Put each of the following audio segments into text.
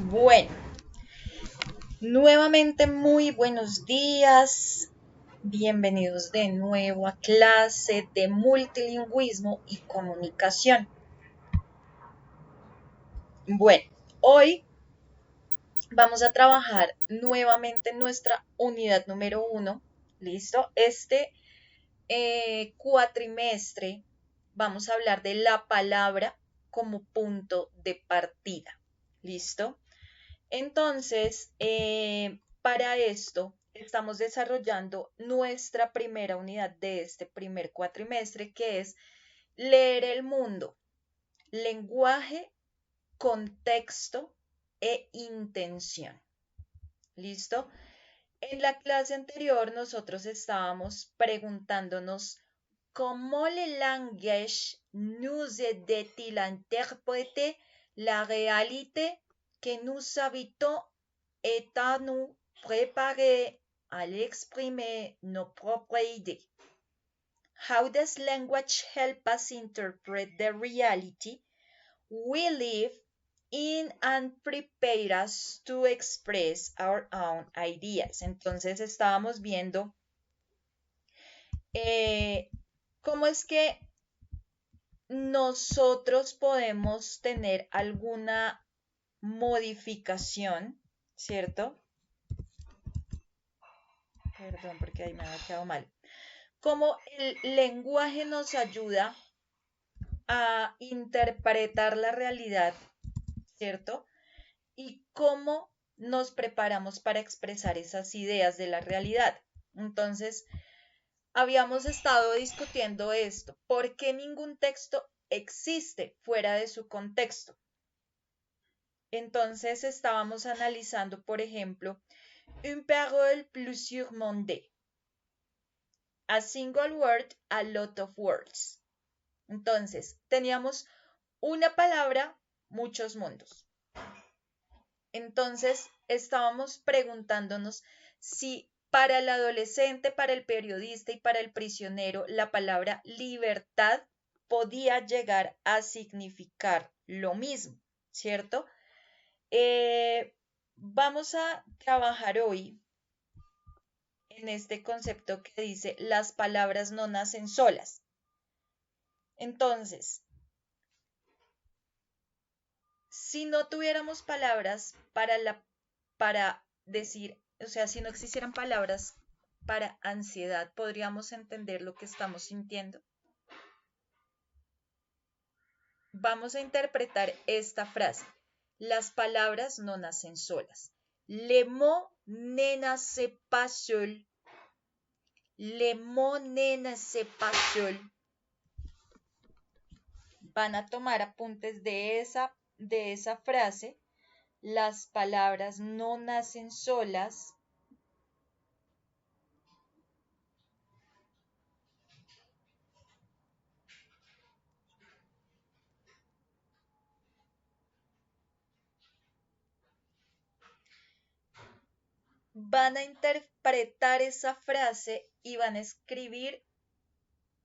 Bueno, nuevamente muy buenos días. Bienvenidos de nuevo a clase de multilingüismo y comunicación. Bueno, hoy vamos a trabajar nuevamente en nuestra unidad número 1. ¿Listo? Este cuatrimestre vamos a hablar de la palabra como punto de partida. ¿Listo? Entonces, para esto estamos desarrollando nuestra primera unidad de este primer cuatrimestre, que es leer el mundo, lenguaje, contexto e intención. ¿Listo? En la clase anterior nosotros estábamos preguntándonos comment le langage nous aide-t-il à interpréter la réalité que nous habitons et à nous préparer à l'exprimer nos propres idées. How does language help us interpret the reality we live in and prepare us to express our own ideas? Entonces estábamos viendo cómo es que nosotros podemos tener alguna modificación, ¿cierto? Perdón, porque ahí me ha quedado mal. Cómo el lenguaje nos ayuda a interpretar la realidad, ¿cierto? Y cómo nos preparamos para expresar esas ideas de la realidad. Entonces, habíamos estado discutiendo esto. ¿Por qué ningún texto existe fuera de su contexto? Entonces, estábamos analizando, por ejemplo, une parole plusieurs mondes. A single word, a lot of words. Entonces, teníamos una palabra, muchos mundos. Entonces, estábamos preguntándonos si para el adolescente, para el periodista y para el prisionero, la palabra libertad podía llegar a significar lo mismo, ¿cierto? Vamos a trabajar hoy en este concepto que dice las palabras no nacen solas. Entonces, si no tuviéramos palabras para decir, o sea, si no existieran palabras para ansiedad, podríamos entender lo que estamos sintiendo. Vamos a interpretar esta frase. Las palabras no nacen solas. Les mots ne naissent pas seuls. Les mots ne naissent pas seuls. Van a tomar apuntes de esa frase. Las palabras no nacen solas. Van a interpretar esa frase y van a escribir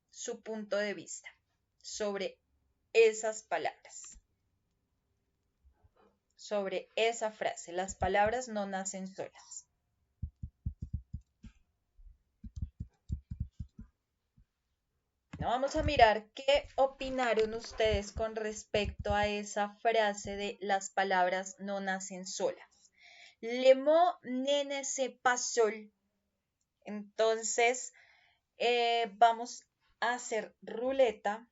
su punto de vista sobre esas palabras, sobre esa frase. Las palabras no nacen solas. Vamos a mirar qué opinaron ustedes con respecto a esa frase de las palabras no nacen solas. Le mot ne naissent pas seul. Entonces, vamos a hacer ruleta.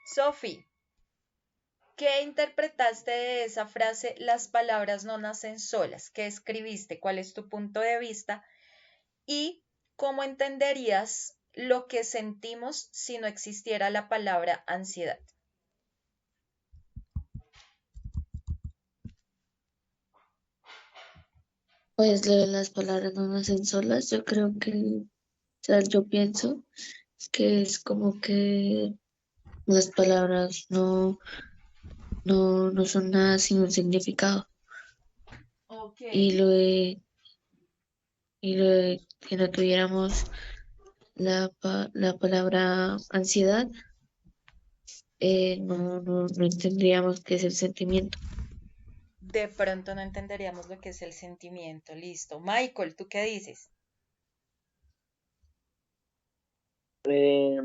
Sophie, ¿qué interpretaste de esa frase? Las palabras no nacen solas. ¿Qué escribiste? ¿Cuál es tu punto de vista? ¿Y cómo entenderías lo que sentimos si no existiera la palabra ansiedad? Pues lo de las palabras no nacen solas, yo creo que, o sea, yo pienso que es como que las palabras no son nada sin un significado. Ok. y lo de que no tuviéramos la palabra ansiedad, no tendríamos qué es el sentimiento. De pronto no entenderíamos lo que es el sentimiento. Listo. Michael, ¿tú qué dices? Eh,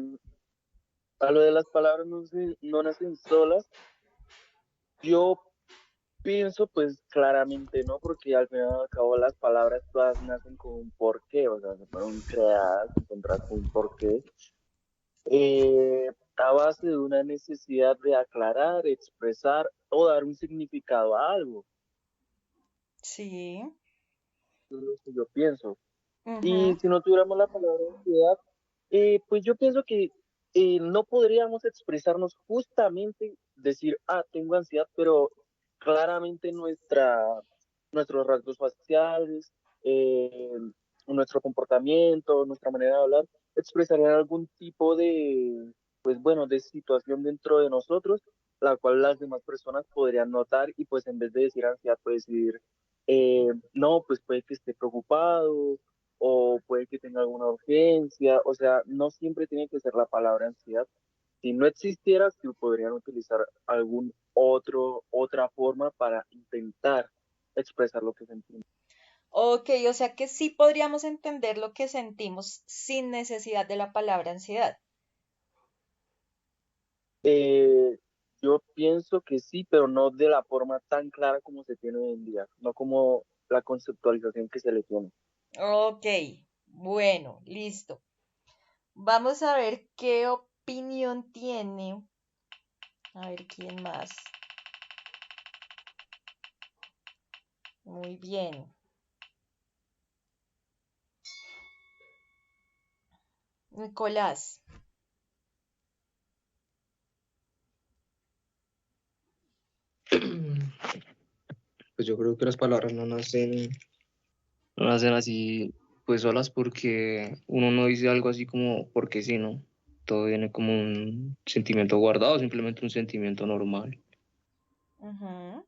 a lo de las palabras no nacen solas, yo pienso pues claramente no, porque al fin y al cabo las palabras todas nacen con un porqué, o sea, se fueron creadas, encontradas con un porqué, a base de una necesidad de aclarar, expresar o dar un significado a algo, Sí. es lo que yo pienso. Y Ujú. si no tuviéramos la palabra ansiedad, pues yo pienso que no podríamos expresarnos justamente, decir, ah, tengo ansiedad, pero claramente nuestros rasgos faciales, eh, nuestro comportamiento, nuestra manera de hablar, expresarían algún tipo de, pues bueno, de situación dentro de nosotros, la cual las demás personas podrían notar y pues en vez de decir ansiedad, puede decir, no, pues puede que esté preocupado o puede que tenga alguna urgencia, o sea, no siempre tiene que ser la palabra ansiedad. Si no existiera, sí podrían utilizar otra forma para intentar expresar lo que sentimos. Ok, o sea que sí podríamos entender lo que sentimos sin necesidad de la palabra ansiedad. Eh, yo pienso que sí, pero no de la forma tan clara como se tiene hoy en día, no como la conceptualización que se le tiene. Ok, bueno, listo. Vamos a ver qué opinión tiene. A ver quién más. Muy bien. Nicolás. Pues yo creo que las palabras no nacen así, pues solas porque uno no dice algo así como porque sí, ¿no? Todo viene como un sentimiento guardado, simplemente un sentimiento normal. Ujú.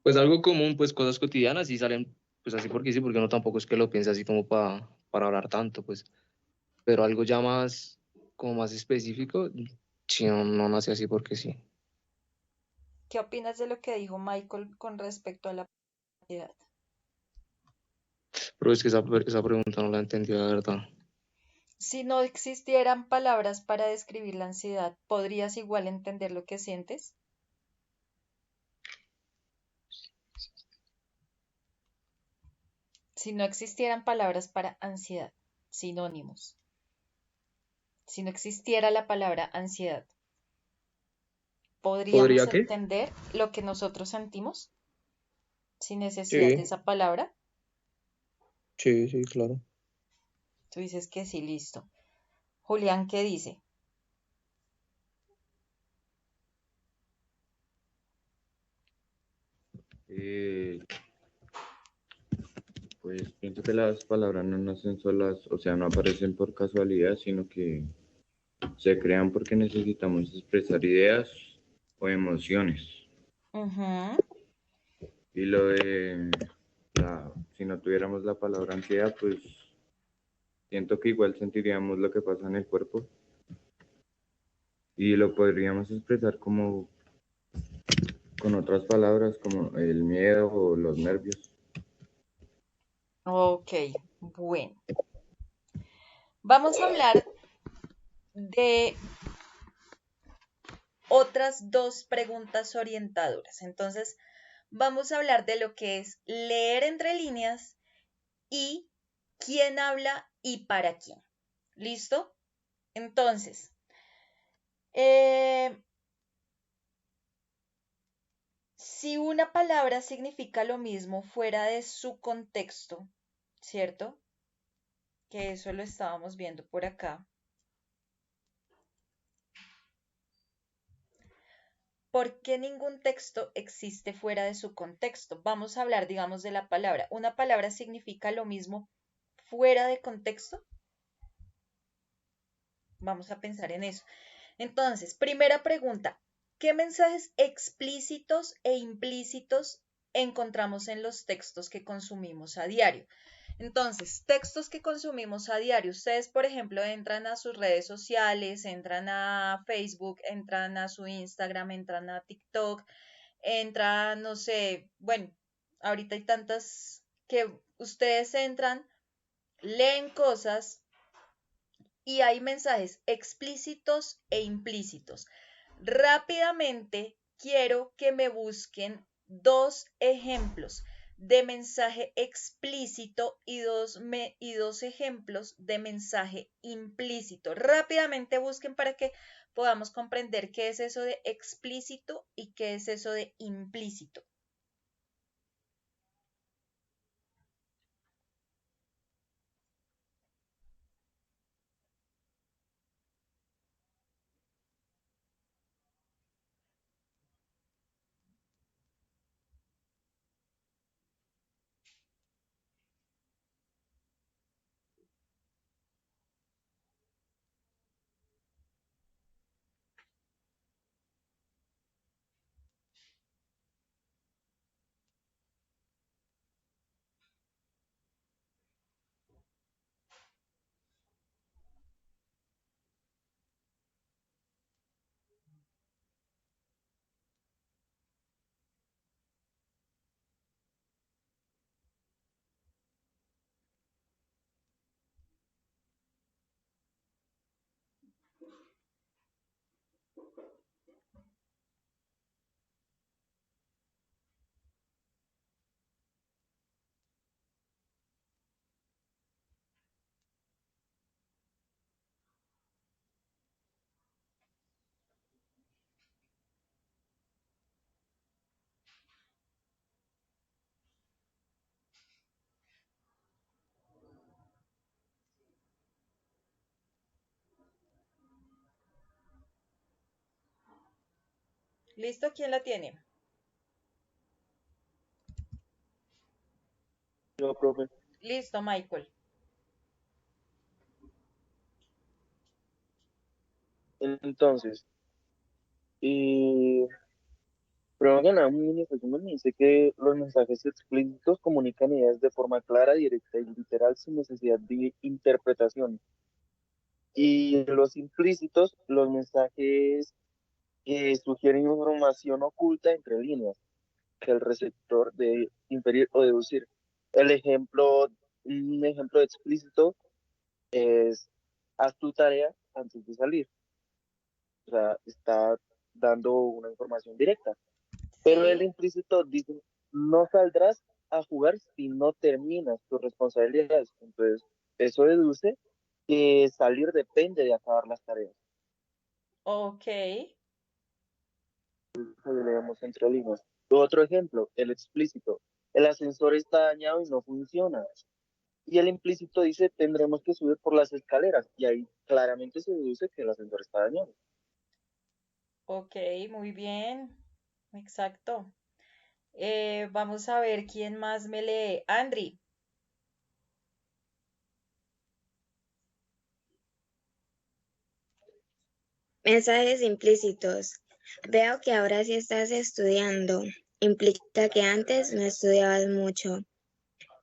Pues algo común, pues cosas cotidianas y salen pues así porque sí, porque uno tampoco es que lo piense así como para hablar tanto, pues. Pero algo ya más, como más específico, sí, no nace así porque sí. ¿Qué opinas de lo que dijo Michael con respecto a la ansiedad? Pero es que esa pregunta no la entendí, la verdad. Si no existieran palabras para describir la ansiedad, ¿podrías igual entender lo que sientes? Si no existieran palabras para ansiedad, sinónimos. Si no existiera la palabra ansiedad, ¿podríamos ¿Podría qué? entender lo que nosotros sentimos sin necesidad de Sí, esa palabra? sí, sí, claro. Tú dices que sí, listo. Julián, ¿qué dice? Eh, pues pienso que las palabras no nacen solas, o sea, no aparecen por casualidad, sino que se crean porque necesitamos expresar ideas o emociones. Ujú. Y lo de si no tuviéramos la palabra ansiedad, pues siento que igual sentiríamos lo que pasa en el cuerpo y lo podríamos expresar como con otras palabras como el miedo o los nervios. Ok, bueno. Vamos a hablar de otras dos preguntas orientadoras. Entonces, vamos a hablar de lo que es leer entre líneas y quién habla y para quién. ¿Listo? Entonces, eh, si una palabra significa lo mismo fuera de su contexto, ¿cierto? Que eso lo estábamos viendo por acá. ¿Por qué ningún texto existe fuera de su contexto? Vamos a hablar, digamos, de la palabra. ¿Una palabra significa lo mismo fuera de contexto? Vamos a pensar en eso. Entonces, primera pregunta, ¿qué mensajes explícitos e implícitos encontramos en los textos que consumimos a diario. Entonces, textos que consumimos a diario. Ustedes, por ejemplo, entran a sus redes sociales, entran a Facebook, entran a su Instagram, entran a TikTok, entran, no sé, bueno, ahorita hay tantas que ustedes entran, leen cosas y hay mensajes explícitos e implícitos. Rápidamente quiero que me busquen dos ejemplos de mensaje explícito y dos ejemplos de mensaje implícito. Rápidamente busquen para que podamos comprender qué es eso de explícito y qué es eso de implícito. ¿Listo? ¿Quién la tiene? Yo, profe. Listo, Michael. Entonces, y Brogan a mí me dice que los mensajes explícitos comunican ideas de forma clara, directa y literal sin necesidad de interpretación. Y los implícitos, los mensajes que sugieren información oculta entre líneas, que el receptor debe inferir o deducir. El ejemplo, un ejemplo explícito es haz tu tarea antes de salir. O sea, está dando una información directa. Pero el Sí. implícito dice, no saldrás a jugar si no terminas tus responsabilidades. Entonces, eso deduce que salir depende de acabar las tareas. Ok. Eso lo leemos entre líneas. Otro ejemplo, el explícito. El ascensor está dañado y no funciona. Y el implícito dice, tendremos que subir por las escaleras. Y ahí claramente se deduce que el ascensor está dañado. Ok, muy bien. Exacto. Vamos a ver quién más me lee. Andri. Mensajes implícitos. Veo que ahora sí estás estudiando. Implica que antes no estudiabas mucho.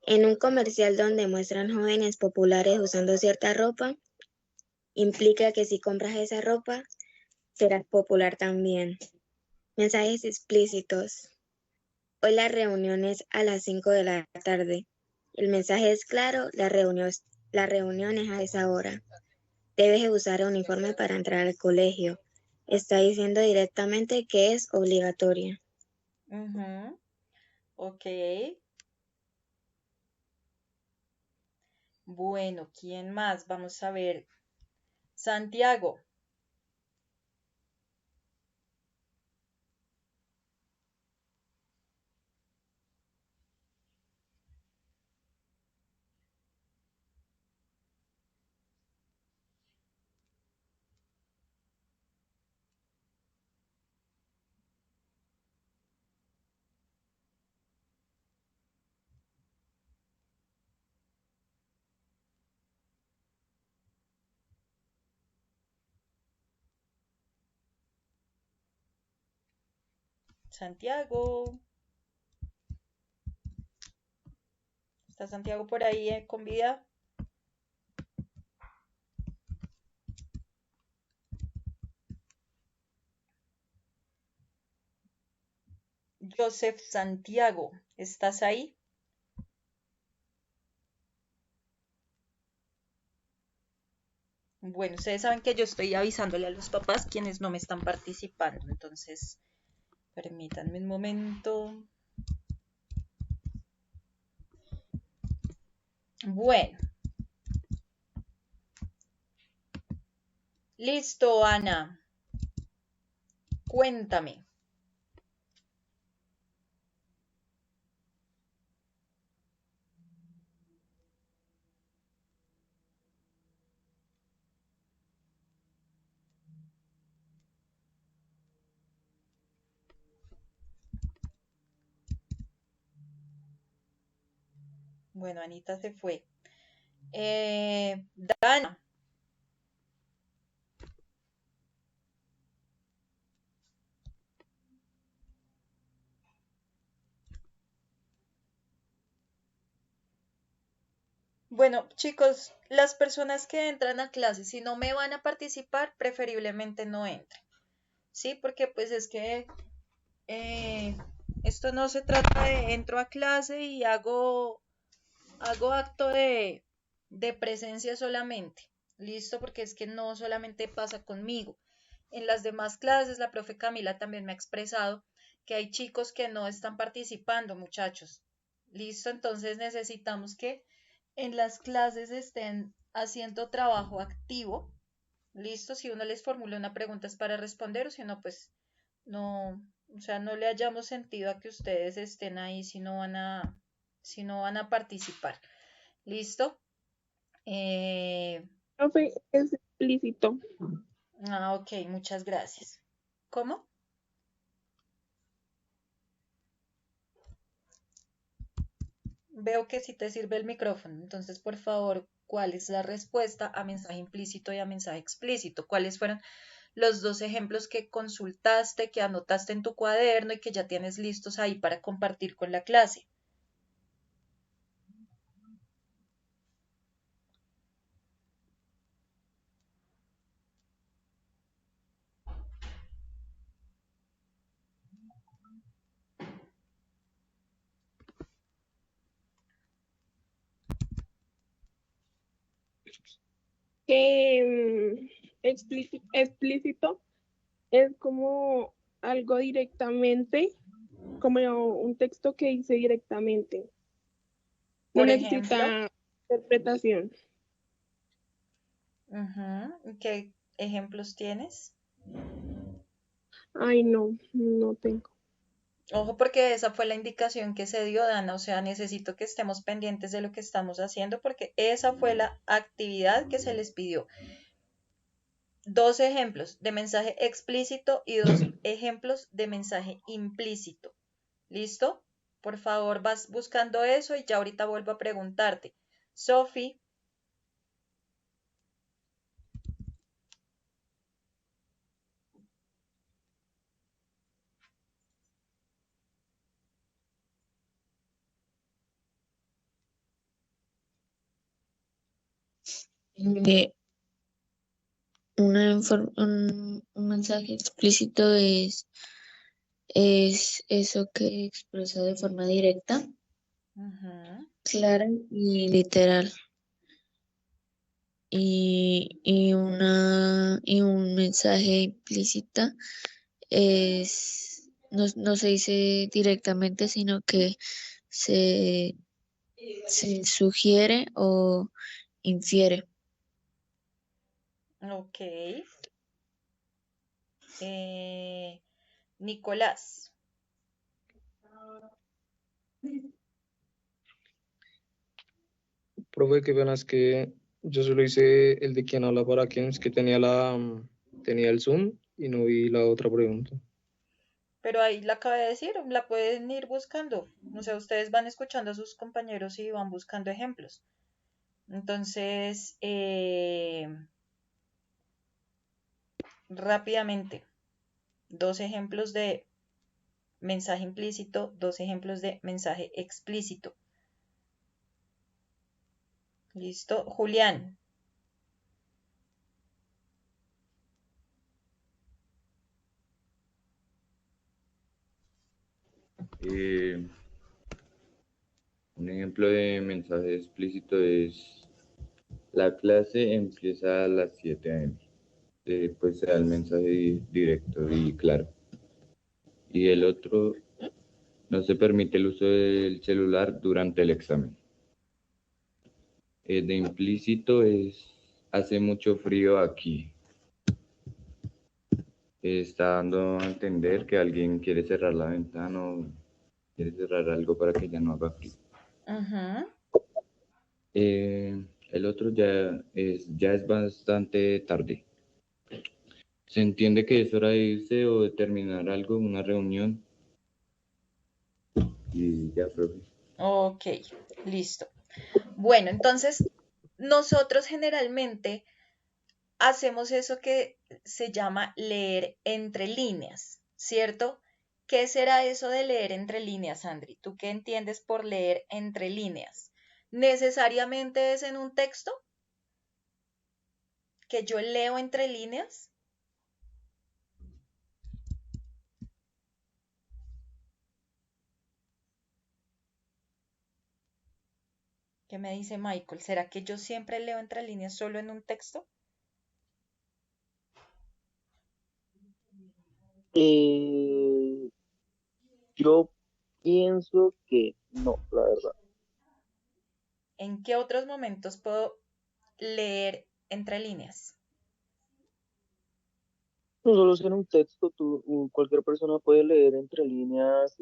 En un comercial donde muestran jóvenes populares usando cierta ropa, implica que si compras esa ropa, serás popular también. Mensajes explícitos. Hoy la reunión es a las 5 de la tarde. El mensaje es claro, la reunión es a esa hora. Debes de usar uniforme para entrar al colegio. Está diciendo directamente que es obligatoria. Ujú. Ok. Bueno, ¿quién más? Vamos a ver. Santiago. Santiago. ¿Está Santiago por ahí con vida? Joseph Santiago, ¿estás ahí? Bueno, ustedes saben que yo estoy avisándole a los papás quienes no me están participando, entonces permítanme un momento. Bueno, listo, Ana. Cuéntame. Bueno, Anita se fue. Dana. Bueno, chicos, las personas que entran a clase, si no me van a participar, preferiblemente no entren. ¿Sí? Porque pues es que eh, esto no se trata de entro a clase y hago acto de presencia solamente. ¿Listo? Porque es que no solamente pasa conmigo. En las demás clases, la profe Camila también me ha expresado que hay chicos que no están participando, muchachos. ¿Listo? Entonces necesitamos que en las clases estén haciendo trabajo activo. ¿Listo? Si uno les formula una pregunta es para responder, o si no, pues no, o sea, no le hayamos sentido a que ustedes estén ahí si no van a participar. ¿Listo? Profe, es explícito. Ok, muchas gracias. ¿Cómo? Veo que sí te sirve el micrófono. Entonces, por favor, ¿cuál es la respuesta a mensaje implícito y a mensaje explícito? ¿Cuáles fueron los dos ejemplos que consultaste, que anotaste en tu cuaderno y que ya tienes listos ahí para compartir con la clase? Que explícito es como algo directamente, como un texto que dice directamente. No Por ejemplo, necesita interpretación. ¿qué ejemplos tienes? Ay, no tengo. Ojo, porque esa fue la indicación que se dio, Dana. O sea, necesito que estemos pendientes de lo que estamos haciendo porque esa fue la actividad que se les pidió. Dos ejemplos de mensaje explícito y dos ejemplos de mensaje implícito. ¿Listo? Por favor, vas buscando eso y ya ahorita vuelvo a preguntarte. Sofi, Eh, un mensaje explícito es eso que expresa de forma directa, ujú, clara y literal. Y un mensaje implícita no se dice directamente, sino que se, se sugiere o infiere. ok. Nicolás, Profe, qué pena, es que yo solo hice el de quién habla para quién, es que tenía tenía el Zoom y no vi la otra pregunta. pero ahí la acabé de decir, la pueden ir buscando. O sea, ustedes van escuchando a sus compañeros y van buscando ejemplos. Entonces, rápidamente, dos ejemplos de mensaje implícito, dos ejemplos de mensaje explícito. Listo. Julián. Eh, un ejemplo de mensaje explícito es: la clase empieza a las 7 a.m. Pues se da el mensaje directo y claro. Y el otro: no se permite el uso del celular durante el examen. De implícito es: hace mucho frío aquí. Está dando a entender que alguien quiere cerrar la ventana o quiere cerrar algo para que ya no haga frío. Ujú. El otro ya es bastante tarde. Se entiende que es hora de irse o de terminar algo, una reunión. Y ya, profe. Ok, listo. Bueno, entonces nosotros generalmente hacemos eso que se llama leer entre líneas, ¿cierto? ¿Qué será eso de leer entre líneas, Andri? ¿Tú qué entiendes por leer entre líneas? ¿Necesariamente es en un texto que yo leo entre líneas? ¿Qué me dice Michael? ¿Será que yo siempre leo entre líneas solo en un texto? Eh, yo pienso que no, la verdad. ¿En qué otros momentos puedo leer entre líneas? No solo ser un texto, cualquier persona puede leer entre líneas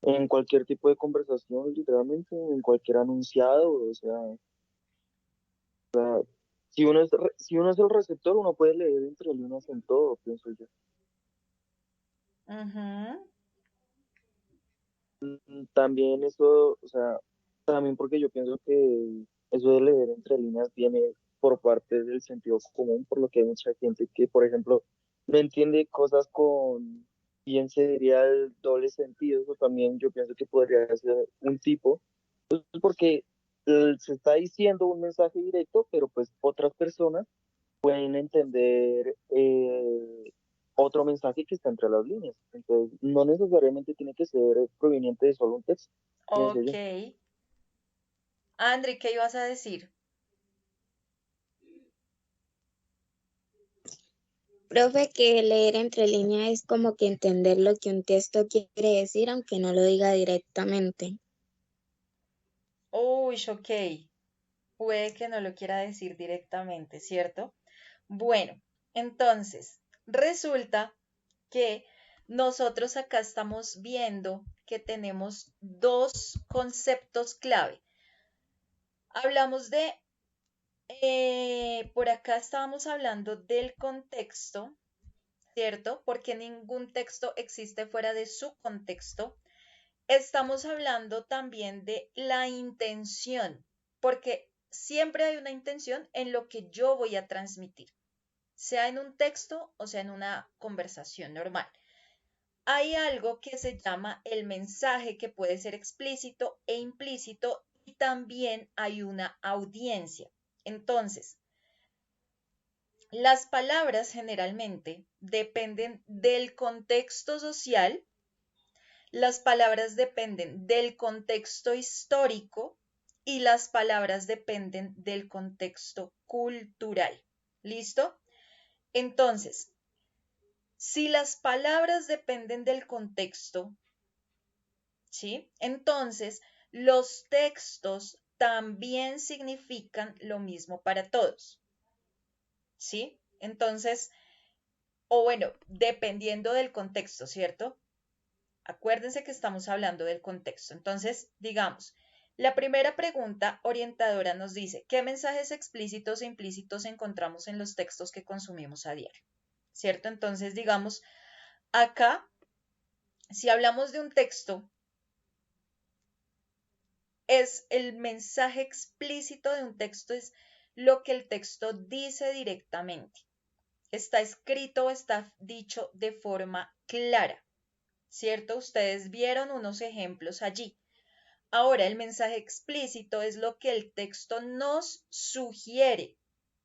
en cualquier tipo de conversación, literalmente, en cualquier anunciado, o sea, si uno es el receptor, uno puede leer entre líneas en todo, pienso yo. Ujú. También eso, o sea, también porque yo pienso que eso de leer entre líneas viene por parte del sentido común, por lo que hay mucha gente que, por ejemplo, no entiende cosas con, bien se diría, el doble sentido. Eso también yo pienso que podría ser un tipo, pues porque se está diciendo un mensaje directo, pero pues otras personas pueden entender otro mensaje que está entre las líneas. Entonces, no necesariamente tiene que ser proveniente de solo un texto, pienso Ok. yo. Andri, ¿qué ibas a decir? Profe, que leer entre líneas es como que entender lo que un texto quiere decir, aunque no lo diga directamente. Uy, ok. Puede que no lo quiera decir directamente, ¿cierto? Bueno, entonces, resulta que nosotros acá estamos viendo que tenemos dos conceptos clave. Hablamos de, por acá estábamos hablando del contexto, ¿cierto? Porque ningún texto existe fuera de su contexto. Estamos hablando también de la intención, porque siempre hay una intención en lo que yo voy a transmitir, sea en un texto o sea en una conversación normal. Hay algo que se llama el mensaje que puede ser explícito e implícito y también hay una audiencia. Entonces, las palabras generalmente dependen del contexto social. Las palabras dependen del contexto histórico y las palabras dependen del contexto cultural. ¿Listo? Entonces, si las palabras dependen del contexto, ¿sí? Entonces, los textos también significan lo mismo para todos, ¿sí? Entonces, o bueno, dependiendo del contexto, ¿cierto? Acuérdense que estamos hablando del contexto. Entonces, digamos, la primera pregunta orientadora nos dice, ¿qué mensajes explícitos e implícitos encontramos en los textos que consumimos a diario? ¿Cierto? Entonces, digamos, acá, si hablamos de un texto, es el mensaje explícito de un texto, es lo que el texto dice directamente. Está escrito o está dicho de forma clara, ¿cierto? Ustedes vieron unos ejemplos allí. Ahora, el mensaje explícito es lo que el texto nos sugiere,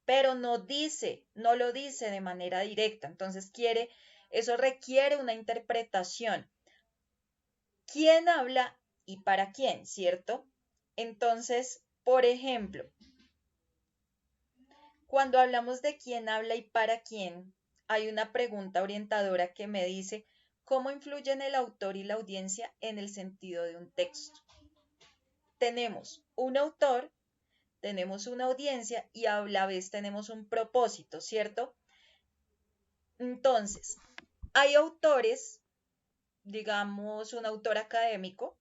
pero no lo dice de manera directa. Entonces eso requiere una interpretación. ¿Quién habla y para quién, cierto? Entonces, por ejemplo, cuando hablamos de quién habla y para quién, hay una pregunta orientadora que me dice, ¿cómo influyen el autor y la audiencia en el sentido de un texto? Tenemos un autor, tenemos una audiencia y a la vez tenemos un propósito, ¿cierto? Entonces, hay autores, digamos, un autor académico.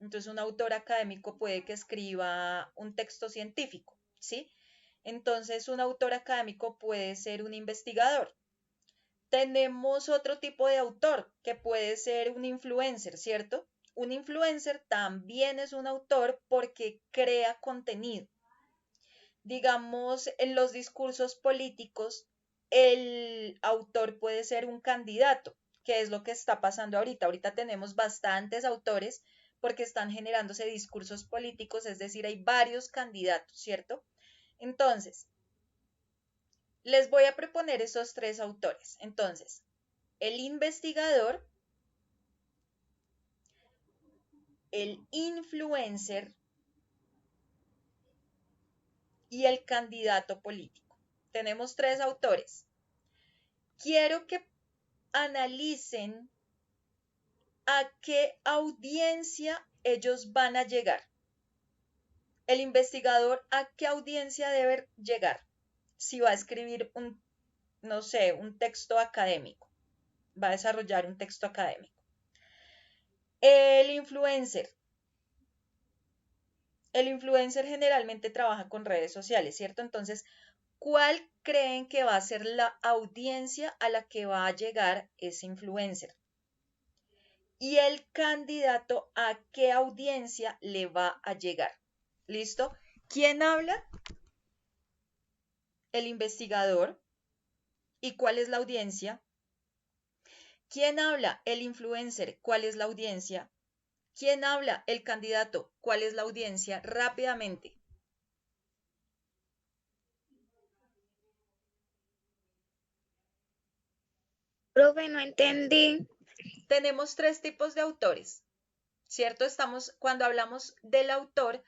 Entonces, un autor académico puede que escriba un texto científico, ¿sí? Entonces, un autor académico puede ser un investigador. Tenemos otro tipo de autor que puede ser un influencer, ¿cierto? Un influencer también es un autor porque crea contenido. Digamos, en los discursos políticos, el autor puede ser un candidato, que es lo que está pasando ahorita. Ahorita tenemos bastantes autores porque están generándose discursos políticos, es decir, hay varios candidatos, ¿cierto? Entonces, les voy a proponer esos tres autores. Entonces, el investigador, el influencer y el candidato político. Tenemos tres autores. Quiero que analicen a qué audiencia ellos van a llegar. El investigador, ¿a qué audiencia debe llegar? Si va a escribir no sé, un texto académico, va a desarrollar un texto académico. El influencer generalmente trabaja con redes sociales, ¿cierto? Entonces, ¿cuál creen que va a ser la audiencia a la que va a llegar ese influencer? Y el candidato, ¿a qué audiencia le va a llegar? ¿Listo? ¿Quién habla? El investigador. ¿Y cuál es la audiencia? ¿Quién habla? El influencer. ¿Cuál es la audiencia? ¿Quién habla? El candidato. ¿Cuál es la audiencia? Rápidamente. Profe, no entendí. Tenemos tres tipos de autores, ¿cierto? Cuando hablamos del autor,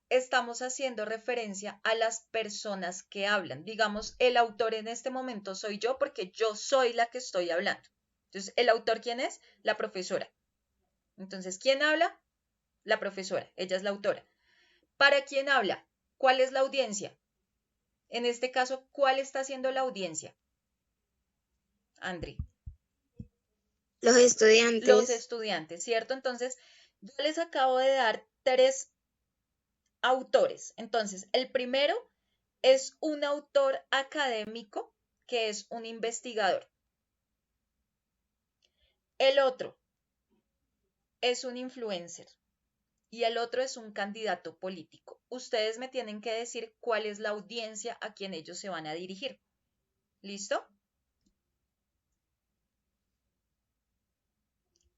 estamos haciendo referencia a las personas que hablan. Digamos, el autor en este momento soy yo porque yo soy la que estoy hablando. Entonces, ¿el autor quién es? La profesora. Entonces, ¿quién habla? La profesora. Ella es la autora. ¿Para quién habla? ¿Cuál es la audiencia? En este caso, ¿cuál está siendo la audiencia? Andri. Los Los estudiantes. estudiantes, ¿cierto? Entonces, yo les acabo de dar tres autores. Entonces, el primero es un autor académico que es un investigador. El otro es un influencer y el otro es un candidato político. Ustedes me tienen que decir cuál es la audiencia a quien ellos se van a dirigir. ¿Listo?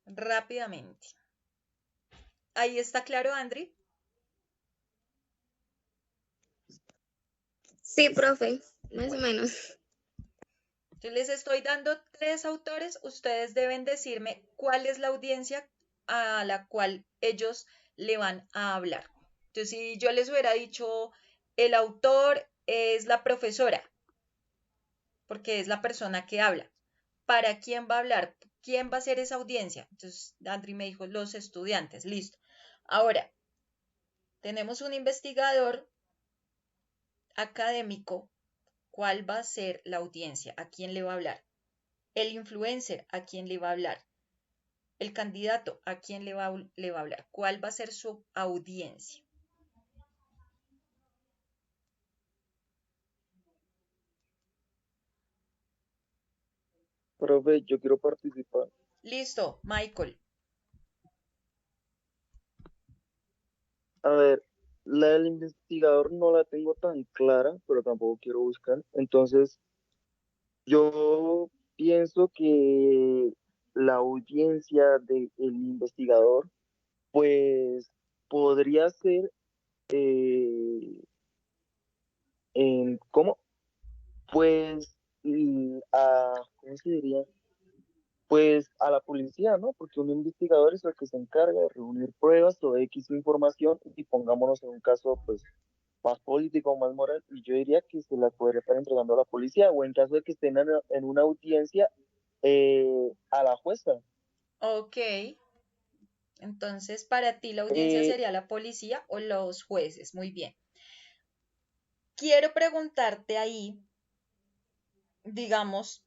Rápidamente. ¿Ahí está claro, Andri? Sí, profe, más o menos. Yo les estoy dando tres autores, ustedes deben decirme cuál es la audiencia a la cual ellos le van a hablar. Entonces, si yo les hubiera dicho, el autor es la profesora, porque es la persona que habla. ¿Para quién va a hablar? ¿Quién va a ser esa audiencia? Entonces, Andri me dijo, los estudiantes, listo. Ahora, tenemos un investigador académico. ¿Cuál va a ser la audiencia? ¿A quién le va a hablar? El influencer, ¿a quién le va a hablar? El candidato, ¿a quién le va a hablar? ¿Cuál va a ser su audiencia? Profe, yo quiero participar. Listo, Michael. A ver, la del investigador no la tengo tan clara, pero tampoco quiero buscar. Entonces, yo pienso que la audiencia del investigador, pues podría ser, ¿cómo? Pues, ¿cómo se diría? Pues a la policía, ¿no? Porque un investigador es el que se encarga de reunir pruebas o X información y pongámonos en un caso, pues, más político, más moral, y yo diría que se las podría estar entregando a la policía o en caso de que estén en una audiencia a la jueza. Ok, entonces para ti la audiencia Eh, sería la policía o los jueces. Muy bien. Quiero preguntarte ahí, digamos,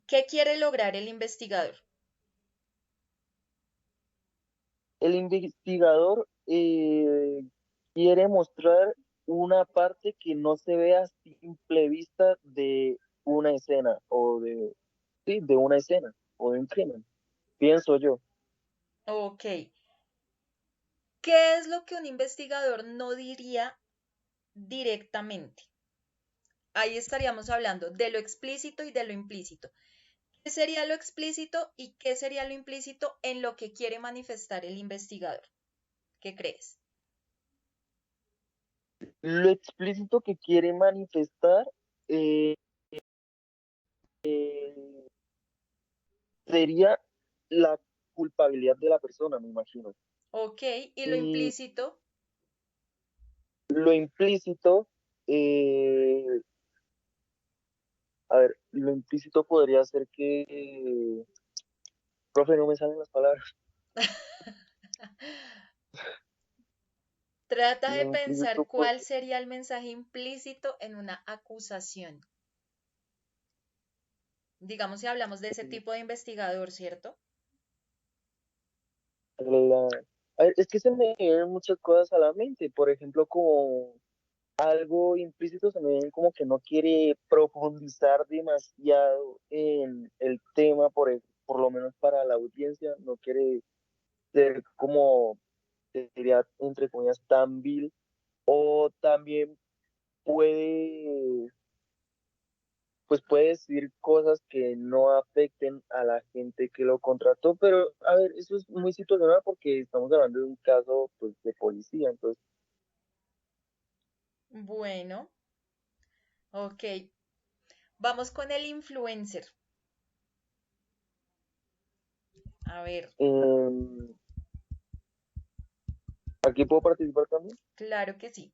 ¿qué quiere lograr el investigador? el investigador quiere mostrar una parte que no se ve a simple vista de una escena o de, sí, de una escena o de un crimen, pienso yo. Ok, ¿qué es lo que un investigador no diría directamente? Ahí estaríamos hablando de lo explícito y de lo implícito. ¿Qué sería lo explícito y qué sería lo implícito en lo que quiere manifestar el investigador? ¿Qué crees? Lo explícito que quiere manifestar eh, sería la culpabilidad de la persona, me imagino. Ok, ¿y lo Y implícito? lo implícito, eh, a ver, lo implícito podría ser que, profe, no me salen las palabras. Trata de Lo pensar implícito, cuál sería el mensaje implícito en una acusación. Digamos si hablamos de ese tipo de investigador, ¿cierto? la- a ver, es que se me vienen muchas cosas a la mente, por ejemplo, como algo implícito se me viene como que no quiere profundizar demasiado en el tema, por lo menos para la audiencia, no quiere ser como, diría, entre comillas, tan vil, o también puede, pues puede decir cosas que no afecten a la gente que lo contrató, pero a ver, eso es muy situacional porque estamos hablando de un caso, pues, de policía, entonces, Bueno, ok. Vamos con el influencer. A ver, em, aquí puedo participar también. claro que sí.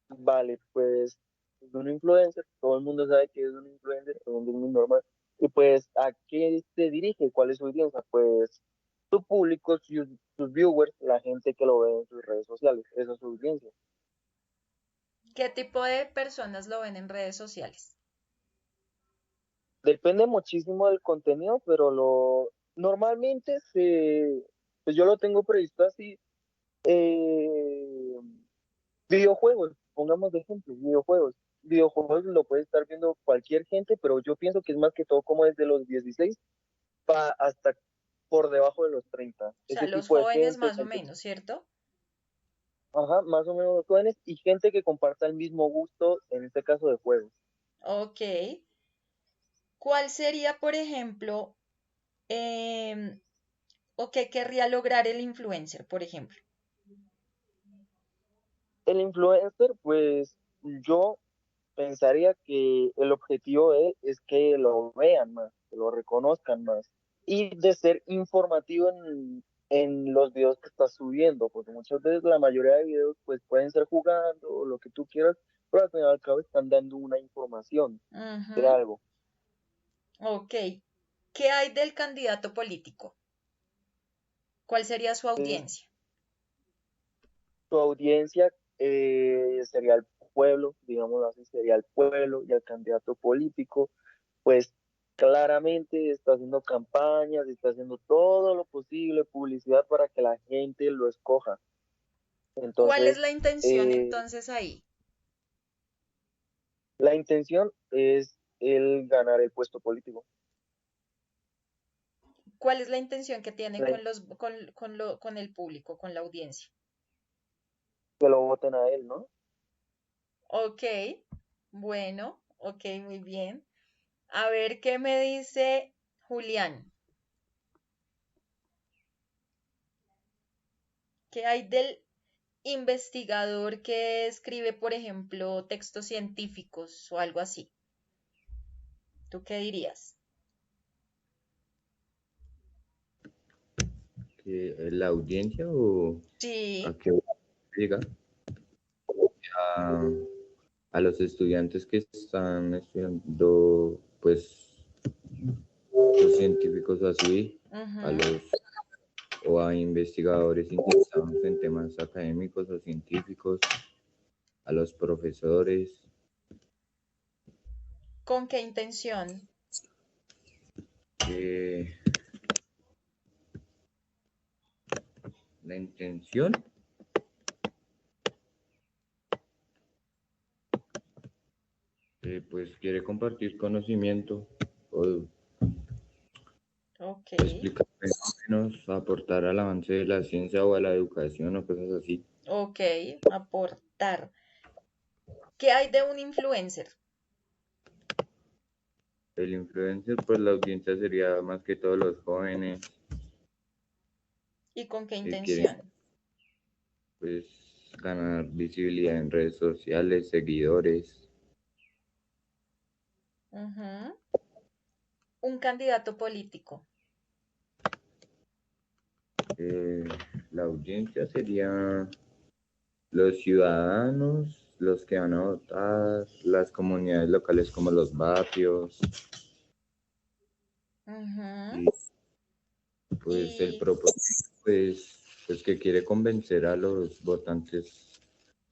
Vale, pues es un influencer, todo el mundo sabe que es un influencer, todo el mundo es muy normal. Y pues, ¿a qué se dirige? ¿Cuál es su audiencia? Pues su público, sus viewers, la gente que lo ve en sus redes sociales, esa es su audiencia. ¿Qué tipo de personas lo ven en redes sociales? Depende muchísimo del contenido, pero normalmente pues yo lo tengo previsto así, eh, videojuegos, pongamos de ejemplo, videojuegos. Videojuegos lo puede estar viendo cualquier gente, pero yo pienso que es más que todo como desde los 16 hasta por debajo de los 30. O sea, Ese los tipo de jóvenes gente, más o menos, ¿cierto? ajá, más o menos jóvenes, y gente que comparta el mismo gusto, en este caso de juegos. Ok. ¿Cuál sería, por ejemplo, em, o qué querría lograr el influencer, por ejemplo? El influencer, pues yo pensaría que el objetivo de él es que lo vean más, que lo reconozcan más y de ser informativo en los videos que estás subiendo, porque muchas veces la mayoría de videos pues pueden ser jugando o lo que tú quieras, pero al final y al cabo están dando una información de Ujú, algo. ok. ¿Qué hay del candidato político? ¿Cuál sería su Es, audiencia? tu audiencia sería el pueblo, digamos así, sería el pueblo y el candidato político pues claramente está haciendo campañas, está haciendo todo lo posible, publicidad para que la gente lo escoja. ¿Cuál es Entonces, la intención eh, entonces ahí? la intención es el ganar el puesto político, ¿Cuál es la intención que tiene la- con con el público, con la audiencia? que lo voten a él, ¿no? Ok, bueno, ok, muy bien. A ver qué me dice Julián. ¿Qué hay del investigador que escribe, por ejemplo, textos científicos o algo así? ¿Tú qué dirías? ¿Que la audiencia o Sí, a qué llega? A, a los estudiantes que están estudiando, pues, los científicos así, a ujú. los o a investigadores interesados en temas académicos o científicos, a los profesores. ¿Con qué intención? eh, la intención, pues, quiere compartir conocimiento o Ok, explicar fenómenos, aportar al avance de la ciencia o a la educación o cosas así. ok, aportar. ¿Qué hay de un influencer? El influencer, pues la audiencia sería más que todos los jóvenes ¿Y con qué que quieren, intención? pues, ganar visibilidad en redes sociales, seguidores. Ujú. Un candidato político. Eh, la audiencia sería los ciudadanos, los que van a votar, las comunidades locales como los barrios, Ujú. y pues el Y, propósito, pues que quiere convencer a los votantes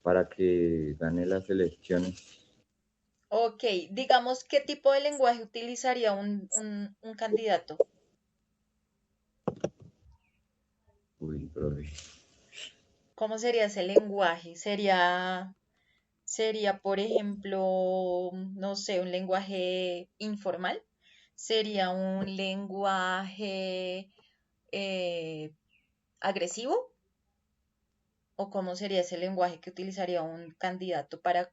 para que gane las elecciones. ok, digamos, ¿qué tipo de lenguaje utilizaría un candidato? Uy, profe. ¿Cómo sería ese lenguaje? Sería, por ejemplo, no sé, un lenguaje informal. Sería un lenguaje eh, agresivo. ¿O cómo sería ese lenguaje que utilizaría un candidato para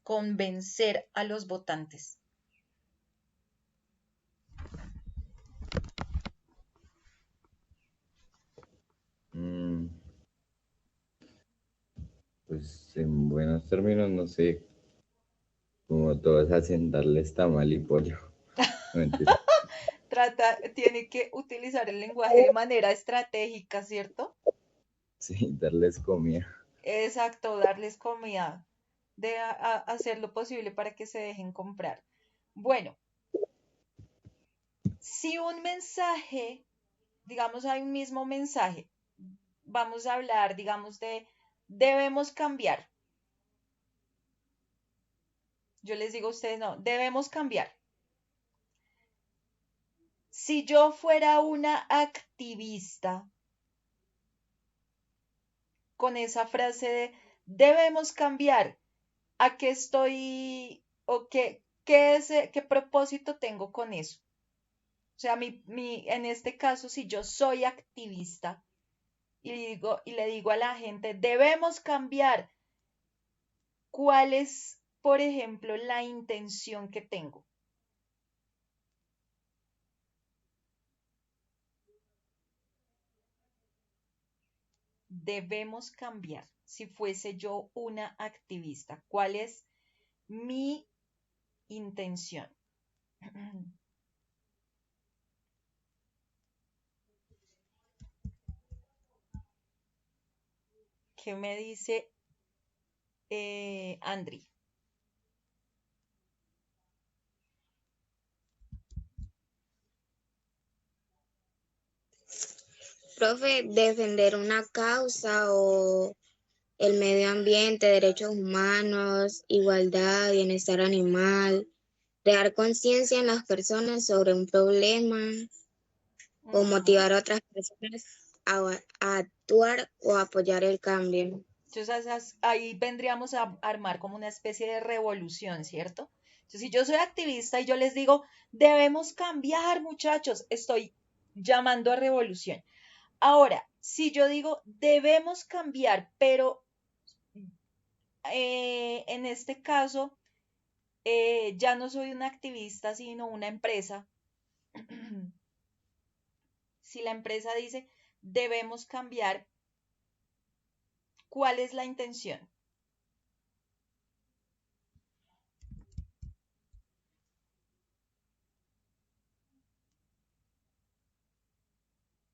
convencer a los votantes? Mm, pues en buenos términos, no sé, como todos hacen darles tamal y pollo. No, mentira. Tiene que utilizar el lenguaje de manera estratégica, ¿cierto? Sí, darles comida. Exacto, darles comida, hacer lo posible para que se dejen comprar. Bueno, si un mensaje, digamos, hay un mismo mensaje, vamos a hablar, digamos, de debemos cambiar. Yo les digo a ustedes, no, debemos cambiar. Si yo fuera una activista con esa frase de debemos cambiar, ¿a qué estoy o qué propósito tengo con eso? O sea, en este caso, si yo soy activista y le digo a la gente, debemos cambiar, ¿cuál es, por ejemplo, la intención que tengo? Debemos cambiar. Si fuese yo una activista, ¿cuál es mi intención? ¿Qué me dice Andri? Profe, defender una causa o el medio ambiente, derechos humanos, igualdad, bienestar animal, crear conciencia en las personas sobre un problema o Ujú. motivar a otras personas a actuar o apoyar el cambio. Entonces ahí vendríamos a armar como una especie de revolución, ¿cierto? Entonces, si yo soy activista y yo les digo, debemos cambiar, muchachos, estoy llamando a revolución. Ahora, si yo digo, debemos cambiar, pero en este caso ya no soy una activista, sino una empresa, si la empresa dice, debemos cambiar, ¿cuál es la intención?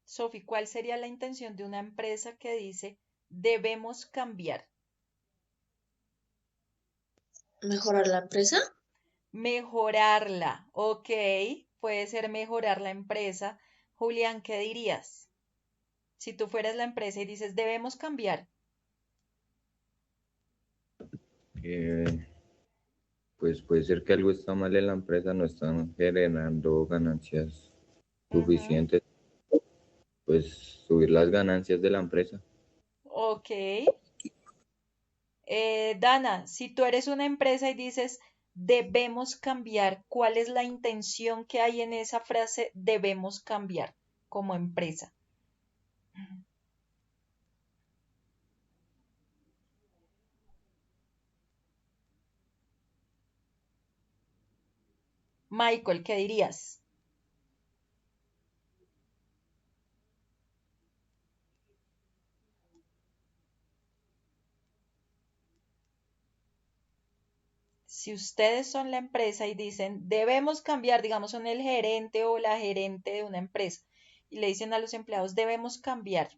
Sofi, ¿cuál sería la intención de una empresa que dice debemos cambiar? ¿Mejorar la empresa? Mejorarla, ok, puede ser mejorar la empresa. Julián, ¿qué dirías? Si tú fueras la empresa y dices debemos cambiar. Eh, pues puede ser que algo está mal en la empresa, no están generando ganancias Ujú. suficientes, pues subir las ganancias de la empresa. Ok. Dana, si tú eres una empresa y dices debemos cambiar, ¿cuál es la intención que hay en esa frase debemos cambiar como empresa? Michael, ¿qué dirías? Si ustedes son la empresa y dicen debemos cambiar, digamos, son el gerente o la gerente de una empresa y le dicen a los empleados debemos cambiar.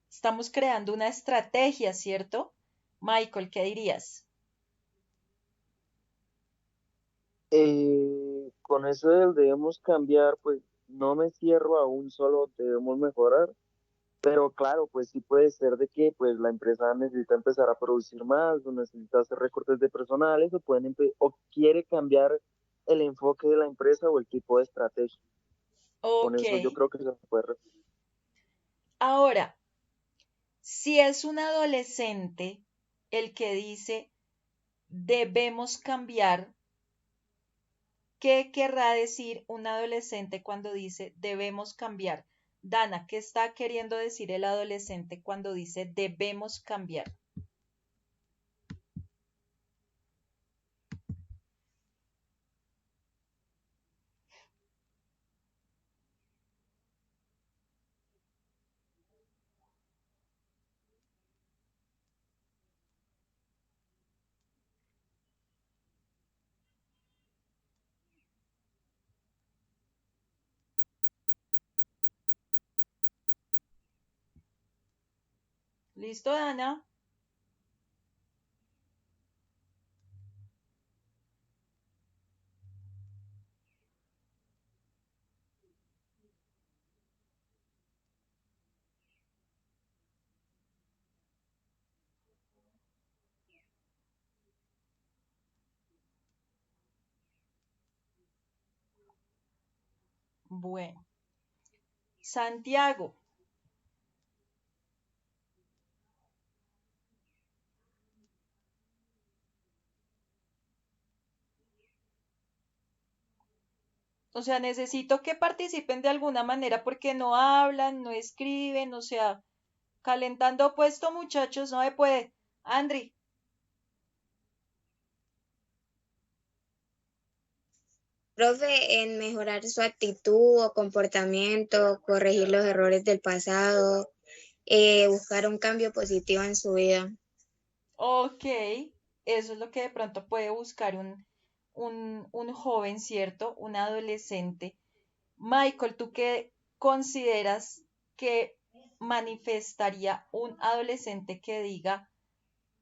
Estamos creando una estrategia, ¿cierto? Michael, ¿qué dirías? Con eso del debemos cambiar, pues no me cierro a un solo debemos mejorar, pero claro, pues sí puede ser de que pues la empresa necesita empezar a producir más, o necesita hacer recortes de personales, o o quiere cambiar el enfoque de la empresa o el tipo de estrategia. Con Ok. eso yo creo que se puede. Ahora, si es un adolescente el que dice debemos cambiar, ¿qué querrá decir un adolescente cuando dice debemos cambiar? Dana, ¿qué está queriendo decir el adolescente cuando dice debemos cambiar? ¿Listo, Dana? Bueno, Santiago, o sea, necesito que participen de alguna manera porque no hablan, no escriben, o sea, calentando puesto, muchachos, no se puede. Andri, Profe, en mejorar su actitud o comportamiento, corregir los errores del pasado, buscar un cambio positivo en su vida. ok, eso es lo que de pronto puede buscar un joven, ¿cierto? Un adolescente. Michael, ¿tú qué consideras que manifestaría un adolescente que diga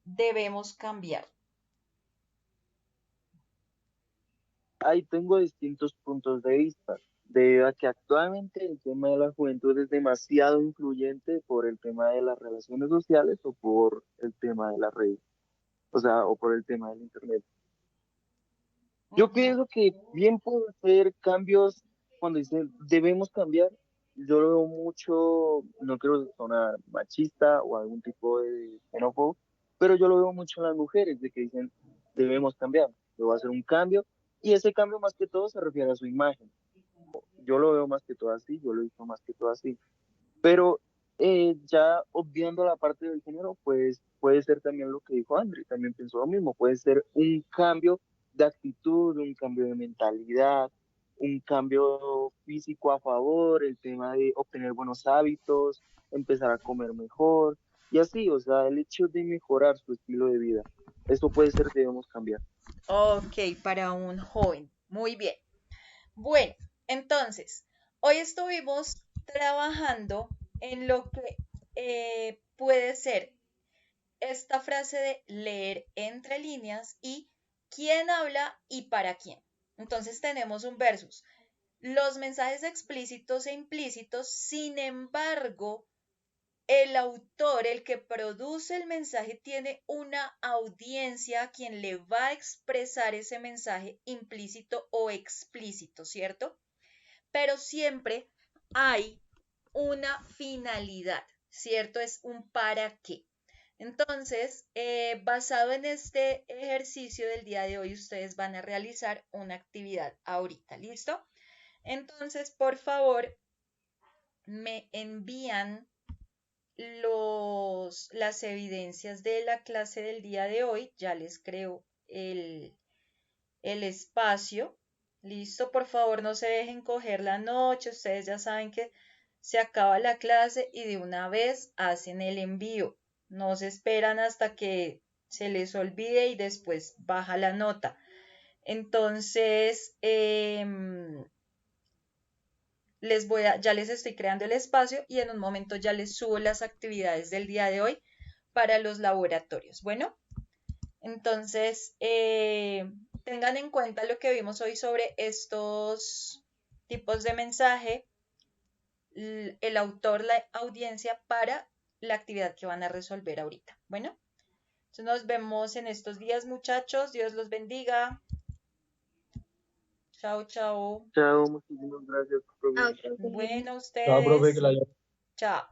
debemos cambiar? Ahí tengo distintos puntos de vista, debido a que actualmente el tema de la juventud es demasiado influyente por el tema de las relaciones sociales o por el tema de las redes, o sea, o por el tema del internet. Yo Ujú. pienso que bien puedo hacer cambios cuando dicen debemos cambiar. Yo lo veo mucho, no quiero sonar machista o algún tipo de xenófobo, pero yo lo veo mucho en las mujeres, de que dicen debemos cambiar, debo hacer un cambio, y ese cambio más que todo se refiere a su imagen. Yo lo veo más que todo así, yo lo he visto más que todo así. Pero ya obviando la parte del género, pues puede ser también lo que dijo André, también pensó lo mismo, puede ser un cambio de actitud, un cambio de mentalidad, un cambio físico a favor, el tema de obtener buenos hábitos, empezar a comer mejor, y así, o sea, el hecho de mejorar su estilo de vida. Eso puede ser, debemos cambiar. Ok, para un joven. Muy bien. Bueno, entonces, hoy estuvimos trabajando en lo que puede ser esta frase de leer entre líneas y quién habla y para quién. Entonces tenemos un versus. Los mensajes explícitos e implícitos, sin embargo, el autor, el que produce el mensaje, tiene una audiencia a quien le va a expresar ese mensaje implícito o explícito, ¿cierto? Pero siempre hay una finalidad, ¿cierto? Es un para qué. Entonces, basado en este ejercicio del día de hoy, ustedes van a realizar una actividad ahorita, ¿listo? Entonces, por favor, me envían las evidencias de la clase del día de hoy. Ya les creo el espacio. Listo, por favor, no se dejen coger la noche. Ustedes ya saben que se acaba la clase y de una vez hacen el envío. No se esperan hasta que se les olvide y después baja la nota. Entonces, ya les estoy creando el espacio y en un momento ya les subo las actividades del día de hoy para los laboratorios. Bueno, entonces tengan en cuenta lo que vimos hoy sobre estos tipos de mensaje, el autor, la audiencia para la actividad que van a resolver ahorita. Bueno, entonces nos vemos en estos días, muchachos. Dios los bendiga. Chao, chao. Chao, muchísimas gracias, Ah, profe. profe. Bueno, Chao, profe, que ustedes. la haya Chao.